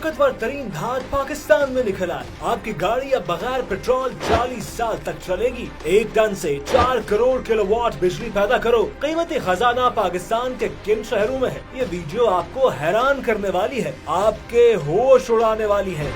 ताकतवर तरीन धात पाकिस्तान में निकल आए। आपकी गाड़ी अब बगैर पेट्रोल 40 साल तक चलेगी। 1 टन से 4 करोड़ किलोवाट बिजली पैदा करो। कीमती खजाना पाकिस्तान के किन शहरों में है? ये वीडियो आपको हैरान करने वाली है, आपके होश उड़ाने वाली है।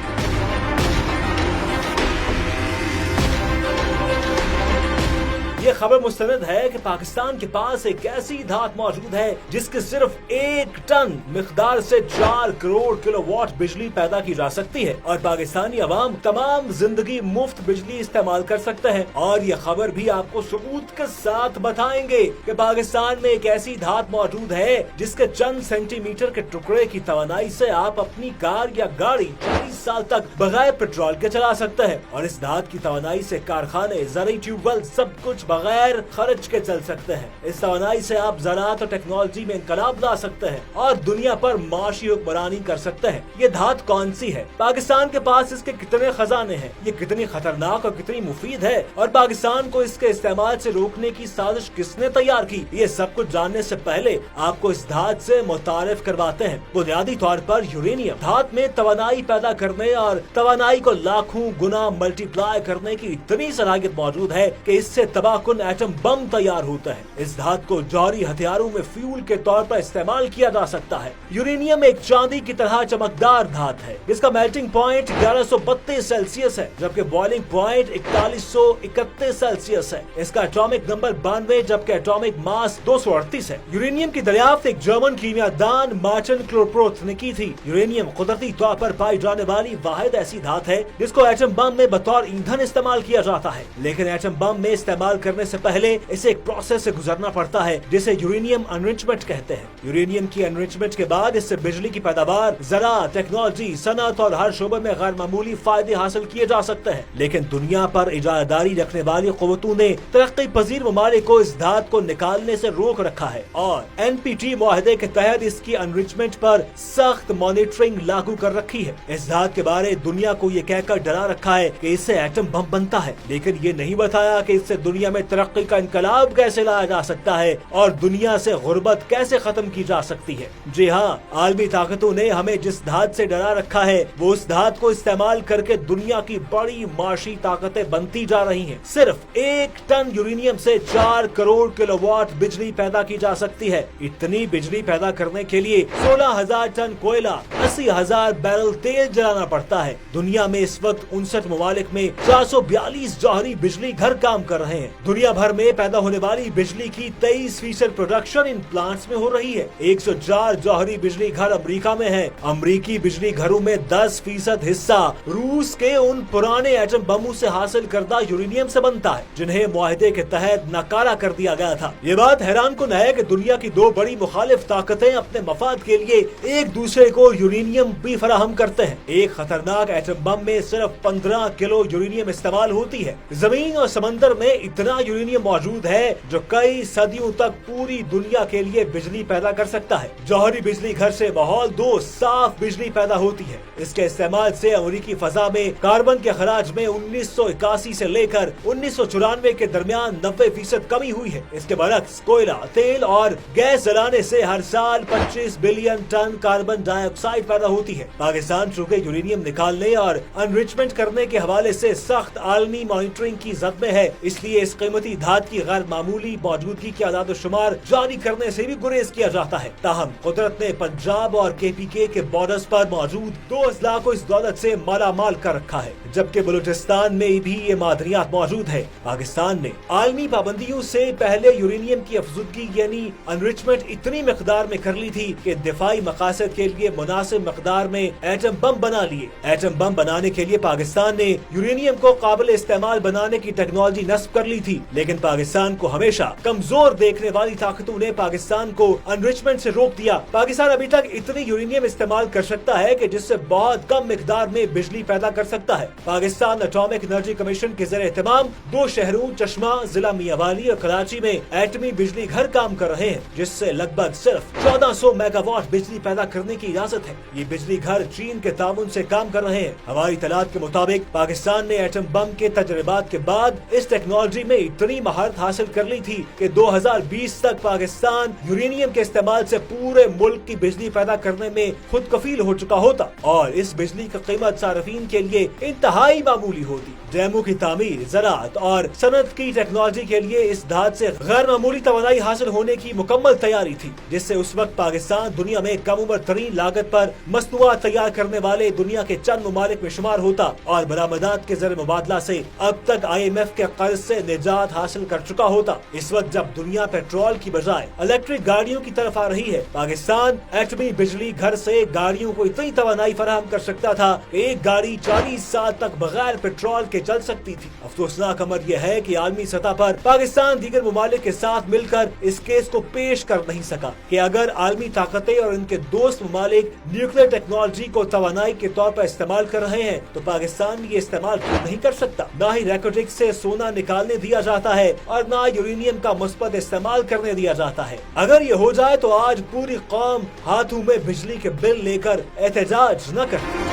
ये खबर मुस्तनद है कि पाकिस्तान के पास एक ऐसी धात मौजूद है जिसके सिर्फ 1 टन मिकदार से 4 करोड़ किलोवाट बिजली पैदा की जा सकती है और पाकिस्तानी अवाम तमाम जिंदगी मुफ्त बिजली इस्तेमाल कर सकते हैं। और ये खबर भी आपको सबूत के साथ बताएंगे कि पाकिस्तान में एक ऐसी धात मौजूद है जिसके चंद सेंटीमीटर के टुकड़े की तवानाई से आप अपनी कार या गाड़ी 40 साल तक बगैर पेट्रोल के चला सकते हैं। और इस धात की तवानाई से कारखाने, ज़राई ट्यूबवेल सब कुछ बगैर खर्च के चल सकते हैं। इस तवानाई से आप ज़राअत और टेक्नोलॉजी में इनकलाब ला सकते हैं और दुनिया पर माशी हुक्मरानी कर सकते हैं। ये धात कौन सी है? पाकिस्तान के पास इसके कितने खजाने हैं? ये कितनी खतरनाक और कितनी मुफीद है? और पाकिस्तान को इसके इस्तेमाल से रोकने की साजिश किसने तैयार की? ये सब कुछ जानने से पहले आपको इस धात से मुतारिफ करवाते हैं। बुनियादी तौर पर यूरेनियम धात में तवानाई पैदा करने और तवानाई को लाखों गुना मल्टीप्लाई करने की इतनी सलाहियत मौजूद है कि इससे तबाहकुन एटम बम तैयार होता है। इस धात को जौहरी हथियारों में फ्यूल के तौर पर इस्तेमाल किया जा सकता है। यूरेनियम एक चांदी की तरह चमकदार धात है जिसका मेल्टिंग पॉइंट 1132 सेल्सियस है जबकि बॉइलिंग पॉइंट 4131 सेल्सियस है। इसका एटॉमिक नंबर 92 जबकि एटॉमिक मास 238 है। यूरेनियम की दरियाफ्त एक जर्मन कीमियादान मार्टिन क्लोरप्रोथ ने की थी। यूरेनियम कुदरती तौर पर पाई जाने वाली वाहिद ऐसी धात है जिसको एटम बम में बतौर ईंधन इस्तेमाल किया जाता है, लेकिन एटम बम में इस्तेमाल करने से पहले इसे एक प्रोसेस से गुजरना पड़ता है जिसे यूरेनियम एनरिचमेंट कहते हैं। यूरेनियम की एनरिचमेंट के बाद इससे बिजली की पैदावार, ज़राअत, टेक्नोलॉजी, सनअत और हर शोबे में गैर मामूली फायदे हासिल किए जा सकते हैं। लेकिन दुनिया पर इजादारी रखने वाली कुव्वतों ने तरक्की पजीर ममालिक को इस धात को निकालने से रोक रखा है और NPT मुआहदे के तहत इसकी एनरिचमेंट पर सख्त मॉनिटरिंग लागू कर रखी है। इस धात के बारे दुनिया को ये कहकर डरा रखा है कि इससे एटम बम बनता है, लेकिन ये नहीं बताया कि इससे दुनिया में तरक्की का इनकलाब कैसे लाया जा सकता है और दुनिया से गुर्बत कैसे खत्म की जा सकती है। जी हाँ, आलमी ताकतों ने हमें जिस धात से डरा रखा है वो उस धात को इस्तेमाल करके दुनिया की बड़ी माशी ताकतें बनती जा रही हैं। सिर्फ 1 टन यूरेनियम से 4 करोड़ किलोवाट बिजली पैदा की जा सकती है। इतनी बिजली पैदा करने के लिए 16,000 टन कोयला, 80,000 बैरल तेल जलाना पड़ता है। दुनिया में इस वक्त 59 ममालिक में 442 जौहरी बिजली घर काम कर रहे हैं। दुनिया भर में पैदा होने वाली बिजली की 23% प्रोडक्शन इन प्लांट्स में हो रही है। 104 जौहरी बिजली घर अमेरिका में है। अमेरिकी बिजली घरों में 10% हिस्सा रूस के उन पुराने एटम बमों से हासिल करदा यूरेनियम से बनता है जिन्हें मुआहदे के तहत नकारा कर दिया गया था। ये बात हैरान कुन है कि दुनिया की 2 बड़ी मुखालिफ ताकतें अपने मफाद के लिए एक दूसरे को यूरेनियम भी फराहम करते हैं। एक खतरनाक एटम बम में सिर्फ 15 किलो यूरेनियम इस्तेमाल होती है। जमीन और समंदर में इतना यूरेनियम मौजूद है जो कई सदियों तक पूरी दुनिया के लिए बिजली पैदा कर सकता है। जौहरी बिजली घर से माहौल 2 साफ बिजली पैदा होती है। इसके इस्तेमाल से अमेरिकी फजा में कार्बन के खराज में 1981 से लेकर 1994 के दरमियान 90% कमी हुई है। इसके बरक्स कोयला, तेल और गैस जलाने से हर साल 25 बिलियन टन कार्बन डाइऑक्साइड पैदा होती है। पाकिस्तान चूँकि यूरेनियम निकालने और एनरिचमेंट करने के हवाले से सख्त आलमी मॉनिटरिंग की जद में है, इसलिए इस कीमती धात की गैर मामूली मौजूदगी की आदाद शुमार जारी करने से भी गुरेज किया जाता है। ताहम कुदरत ने पंजाब और KPK के बॉर्डर्स पर मौजूद 2 अजला को इस दौलत से मालामाल कर रखा है, जबकि बलूचिस्तान में भी ये मादनियात मौजूद है। पाकिस्तान ने आलमी पाबंदियों से पहले यूरेनियम की अफजुदगी यानी एनरिचमेंट इतनी मकदार में कर ली थी कि दिफाई मकासद के लिए मुनासिब मकदार में एटम बम बना लिए। एटम बम बनाने के लिए पाकिस्तान ने यूरेनियम को काबिल इस्तेमाल बनाने की टेक्नोलॉजी नस्ब कर ली थी, लेकिन पाकिस्तान को हमेशा कमजोर देखने वाली ताकतों ने पाकिस्तान को एनरिचमेंट से रोक दिया। पाकिस्तान अभी तक इतनी यूरेनियम इस्तेमाल कर सकता है कि जिससे बहुत कम मिकदार में बिजली पैदा कर सकता है। पाकिस्तान एटॉमिक एनर्जी कमीशन के ज़रिए एहतमाम 2 शहरों चश्मा, जिला मियांवाली और कराची में एटमी बिजली घर काम कर रहे हैं, जिससे लगभग सिर्फ 1400 मेगावाट बिजली पैदा करने की इजाजत है। ये बिजली घर चीन के ताउन से काम कर रहे हैं। हवाई इतलात के मुताबिक पाकिस्तान ने एटम बम के तजर्बात के बाद इस टेक्नोलॉजी में इतनी महारत हासिल कर ली थी कि 2020 तक पाकिस्तान यूरेनियम के इस्तेमाल से पूरे मुल्क की बिजली पैदा करने में खुद कफील हो चुका होता और इस बिजली की कीमत सार्फिन के लिए इंतहाई मामूली होती। डैमों की तामीर, ज़राअत और सनत की टेक्नोलॉजी के लिए इस धात से गैर मामूली तवानाई हासिल होने की मुकम्मल तैयारी थी, जिससे उस वक्त पाकिस्तान दुनिया में कम उम्र तरीन लागत पर मसनूआत तैयार करने वाले दुनिया के चंद ममालिक में शुमार होता और बरामदात के ज़र मुबादला से अब तक IMF के कर्ज से निजात हासिल कर चुका होता। इस वक्त जब दुनिया पेट्रोल की बजाय इलेक्ट्रिक गाड़ियों की तरफ आ रही है, पाकिस्तान एटमी बिजली घर से गाड़ियों को इतनी तवानाई फराहम कर सकता था कि एक गाड़ी 40 साल तक बगैर पेट्रोल के चल सकती थी। अफसोसनाक अमर यह है कि आलमी सतह पर पाकिस्तान दीगर ममालिक के साथ मिलकर इस केस को पेश कर नहीं सका कि अगर आलमी ताकतें और इनके दोस्त ममालिक न्यूक्लियर टेक्नोलॉजी को तवानाई के तौर पर इस्तेमाल कर रहे हैं तो पाकिस्तान ये इस्तेमाल क्यों नहीं कर सकता। ना ही रेकोटिक से सोना निकालने दिया जाता है और ना यूरेनियम का मुस्बत इस्तेमाल करने दिया जाता है। अगर ये हो जाए तो आज पूरी कौम हाथों में बिजली के बिल लेकर एहतजाज न करती।